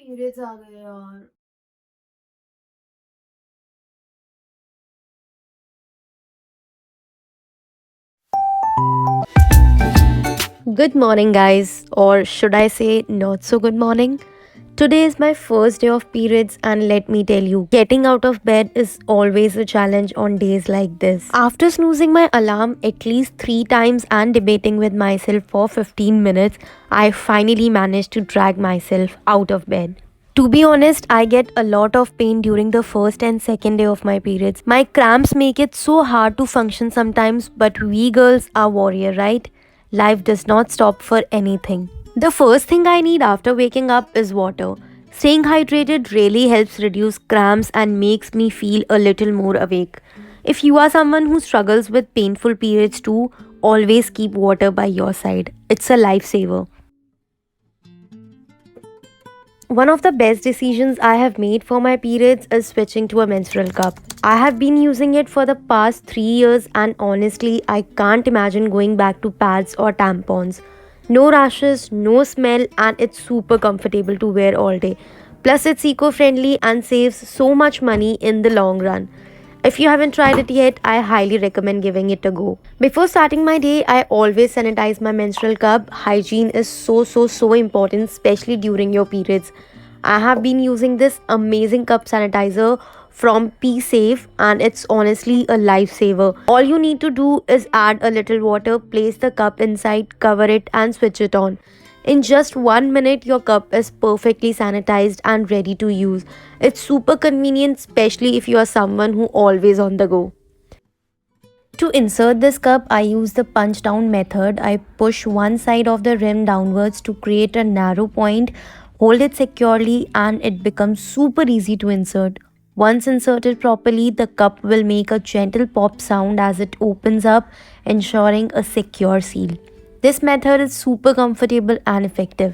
Periods आ गए यार। Good morning, guys, or should I say, not so good morning? Today is my first day of periods, and let me tell you, getting out of bed is always a challenge on days like this. After snoozing my alarm at least 3 times and debating with myself for 15 minutes, I finally managed to drag myself out of bed. To be honest, I get a lot of pain during the first and second day of my periods. My cramps make it so hard to function sometimes, but we girls are warrior, right? Life does not stop for anything. The first thing I need after waking up is water. Staying hydrated really helps reduce cramps and makes me feel a little more awake. If you are someone who struggles with painful periods too, always keep water by your side. It's a lifesaver. One of the best decisions I have made for my periods is switching to a menstrual cup. I have been using it for the past 3 years and honestly, I can't imagine going back to pads or tampons. No rashes, no smell, and it's super comfortable to wear all day. Plus, it's eco friendly and saves so much money in the long run. If you haven't tried it yet, I highly recommend giving it a go. Before starting my day, I always sanitize my menstrual cup. Hygiene is so important, especially during your periods. I have been using this amazing cup sanitizer from P Safe and it's honestly a lifesaver. All you need to do is add a little water, place the cup inside, cover it, and switch it on. In just 1 minute, your cup is perfectly sanitized and ready to use. It's super convenient, especially if you are someone who always on the go. To insert this cup, I use the punch down method. I push one side of the rim downwards to create a narrow point, hold it securely, and it becomes super easy to insert. Once inserted properly, the cup will make a gentle pop sound as it opens up, ensuring a secure seal. This method is super comfortable and effective.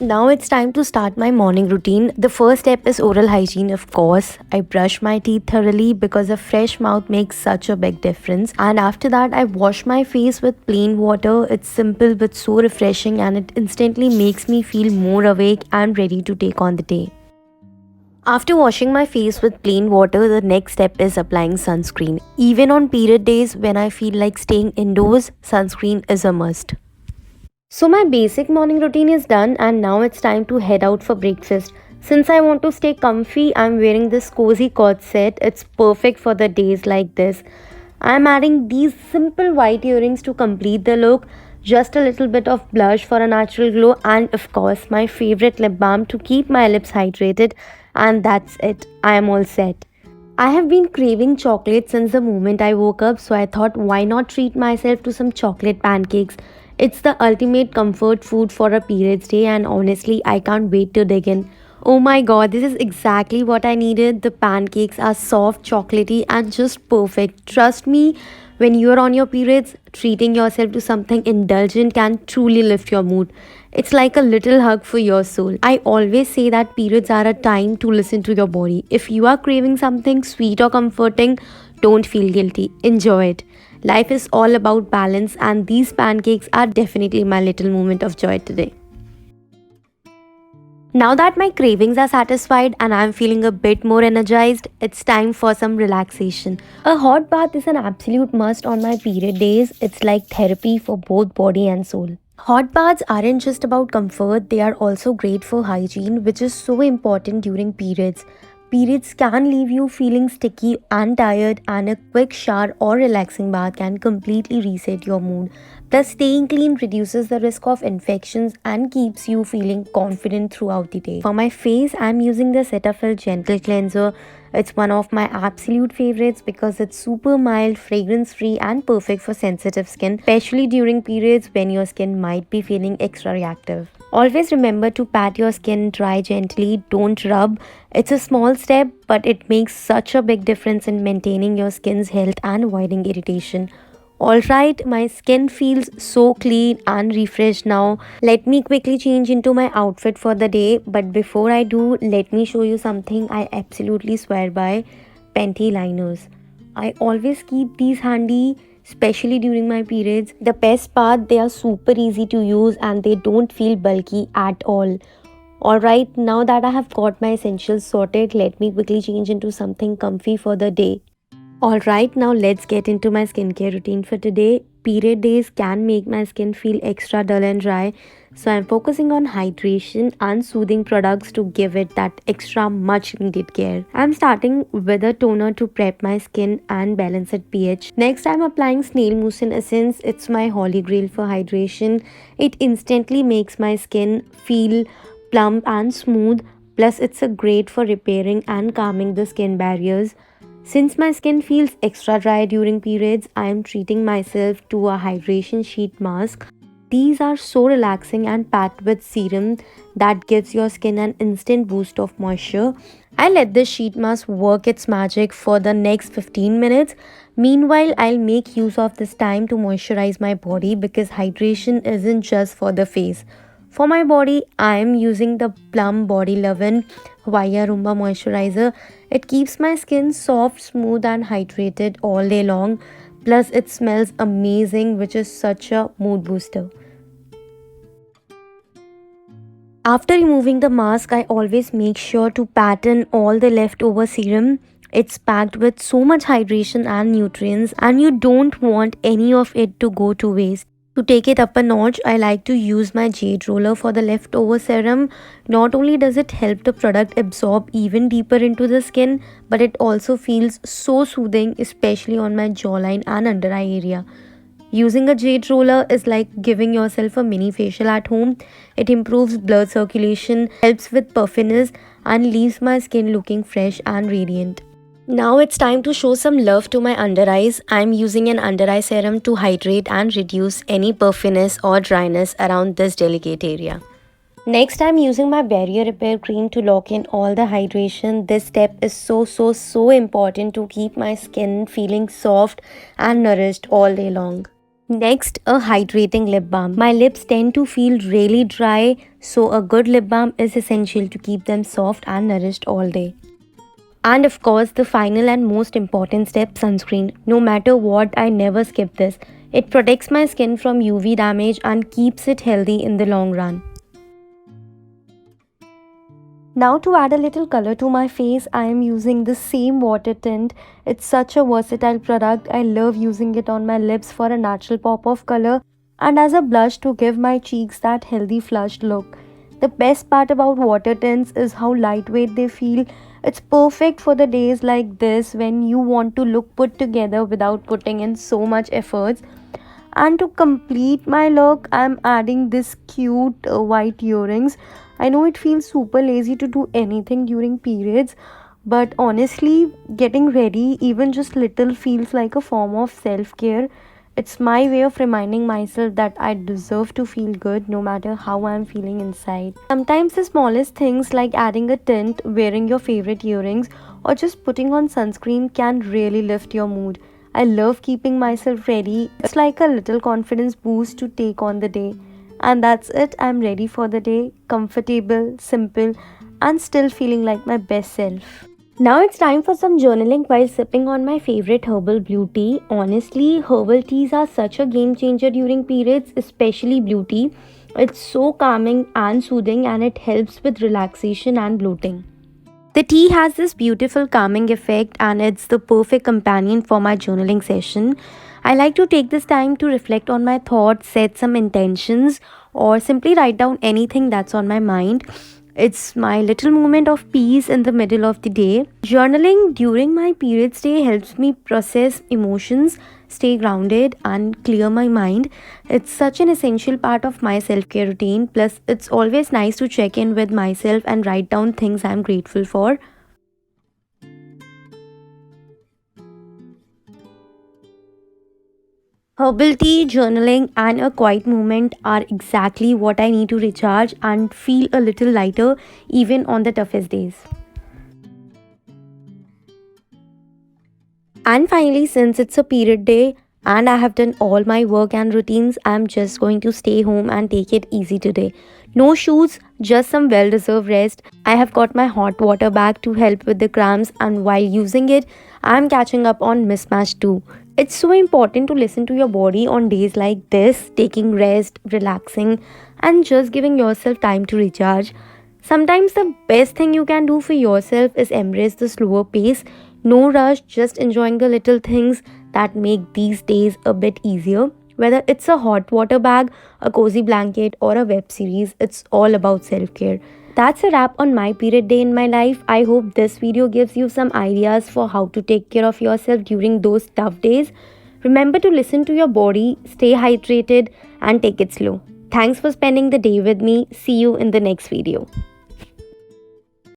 Now it's time to start my morning routine. The first step is oral hygiene, of course. I brush my teeth thoroughly because a fresh mouth makes such a big difference. And after that, I wash my face with plain water. It's simple but so refreshing and it instantly makes me feel more awake and ready to take on the day. After washing my face with plain water, the next step is applying sunscreen. Even on period days when I feel like staying indoors, sunscreen is a must. So my basic morning routine is done and now it's time to head out for breakfast. Since I want to stay comfy, I'm wearing this cozy cord set. It's perfect for the days like this. I'm adding these simple white earrings to complete the look, just a little bit of blush for a natural glow and of course my favorite lip balm to keep my lips hydrated and that's it. I am all set. I have been craving chocolate since the moment I woke up, so I thought why not treat myself to some chocolate pancakes. It's the ultimate comfort food for a periods day, and honestly, I can't wait to dig in. Oh my god, this is exactly what I needed. The pancakes are soft, chocolatey, and just perfect. Trust me, when you're on your periods, treating yourself to something indulgent can truly lift your mood. It's like a little hug for your soul. I always say that periods are a time to listen to your body. If you are craving something sweet or comforting, don't feel guilty. Enjoy it. Life is all about balance, and these pancakes are definitely my little moment of joy today. Now that my cravings are satisfied and I'm feeling a bit more energized, it's time for some relaxation. A hot bath is an absolute must on my period days. It's like therapy for both body and soul. Hot baths aren't just about comfort, they are also great for hygiene, which is so important during periods. Periods can leave you feeling sticky and tired, and a quick shower or relaxing bath can completely reset your mood. Plus, staying clean reduces the risk of infections and keeps you feeling confident throughout the day. For my face, I'm using the Cetaphil Gentle Cleanser. It's one of my absolute favorites because it's super mild, fragrance free, and perfect for sensitive skin, especially during periods when your skin might be feeling extra reactive. Always remember to pat your skin dry gently, don't rub. It's a small step, but it makes such a big difference in maintaining your skin's health and avoiding irritation. Alright, my skin feels so clean and refreshed now. Let me quickly change into my outfit for the day. But before I do, let me show you something I absolutely swear by: panty liners. I always keep these handy, especially during my periods. The best part, they are super easy to use and they don't feel bulky at all. Alright, now that I have got my essentials sorted, let me quickly change into something comfy for the day. Alright, now let's get into my skincare routine for today. Period days can make my skin feel extra dull and dry, so I'm focusing on hydration and soothing products to give it that extra much needed care. I'm starting with a toner to prep my skin and balance its pH. Next, I'm applying Snail Mucin Essence. It's my holy grail for hydration. It instantly makes my skin feel plump and smooth. Plus, it's a great for repairing and calming the skin barriers. Since my skin feels extra dry during periods, I am treating myself to a hydration sheet mask. These are so relaxing and packed with serum that gives your skin an instant boost of moisture. I let this sheet mask work its magic for the next 15 minutes. Meanwhile, I'll make use of this time to moisturize my body because hydration isn't just for the face. For my body, I am using the Plum Body Lovin' Via Roomba Moisturizer. It keeps my skin soft, smooth, and hydrated all day long. Plus, it smells amazing, which is such a mood booster. After removing the mask, I always make sure to pattern all the leftover serum. It's packed with so much hydration and nutrients, and you don't want any of it to go to waste. To take it up a notch, I like to use my jade roller for the leftover serum. Not only does it help the product absorb even deeper into the skin, but it also feels so soothing, especially on my jawline and under eye area. Using a jade roller is like giving yourself a mini facial at home. It improves blood circulation, helps with puffiness, and leaves my skin looking fresh and radiant. Now it's time to show some love to my under eyes. I'm using an under eye serum to hydrate and reduce any puffiness or dryness around this delicate area. Next, I'm using my barrier repair cream to lock in all the hydration. This step is so important to keep my skin feeling soft and nourished all day long. Next, a hydrating lip balm. My lips tend to feel really dry, so a good lip balm is essential to keep them soft and nourished all day. And of course, the final and most important step, sunscreen. No matter what, I never skip this. It protects my skin from UV damage and keeps it healthy in the long run. Now to add a little color to my face, I am using the same water tint. It's such a versatile product. I love using it on my lips for a natural pop of color and as a blush to give my cheeks that healthy flushed look. The best part about water tints is how lightweight they feel. It's perfect for the days like this when you want to look put together without putting in so much efforts. And to complete my look, I'm adding this cute white earrings. I know it feels super lazy to do anything during periods, but honestly, getting ready, even just little, feels like a form of self care. It's my way of reminding myself that I deserve to feel good no matter how I'm feeling inside. Sometimes the smallest things like adding a tint, wearing your favorite earrings, or just putting on sunscreen can really lift your mood. I love keeping myself ready. It's like a little confidence boost to take on the day. And that's it. I'm ready for the day, comfortable, simple, and still feeling like my best self. Now it's time for some journaling while sipping on my favorite herbal blue tea. Honestly, herbal teas are such a game changer during periods, especially blue tea. It's so calming and soothing and it helps with relaxation and bloating. The tea has this beautiful calming effect and it's the perfect companion for my journaling session. I like to take this time to reflect on my thoughts, set some intentions, or simply write down anything that's on my mind. It's my little moment of peace in the middle of the day. Journaling during my periods day helps me process emotions, stay grounded, and clear my mind. It's such an essential part of my self care routine. Plus, it's always nice to check in with myself and write down things I'm grateful for. Herbal tea, journaling, and a quiet moment are exactly what I need to recharge and feel a little lighter even on the toughest days. And finally, since it's a period day and I have done all my work and routines, I'm just going to stay home and take it easy today. No shoes, just some well deserved rest. I have got my hot water bag to help with the cramps, and while using it, I'm catching up on mismatch too. It's so important to listen to your body on days like this, taking rest, relaxing, and just giving yourself time to recharge. Sometimes the best thing you can do for yourself is embrace the slower pace. No rush, just enjoying the little things that make these days a bit easier. Whether it's a hot water bag, a cozy blanket, or a web series, it's all about self care. That's a wrap on my period day in my life. I hope this video gives you some ideas for how to take care of yourself during those tough days. Remember to listen to your body, stay hydrated, and take it slow. Thanks for spending the day with me. See you in the next video.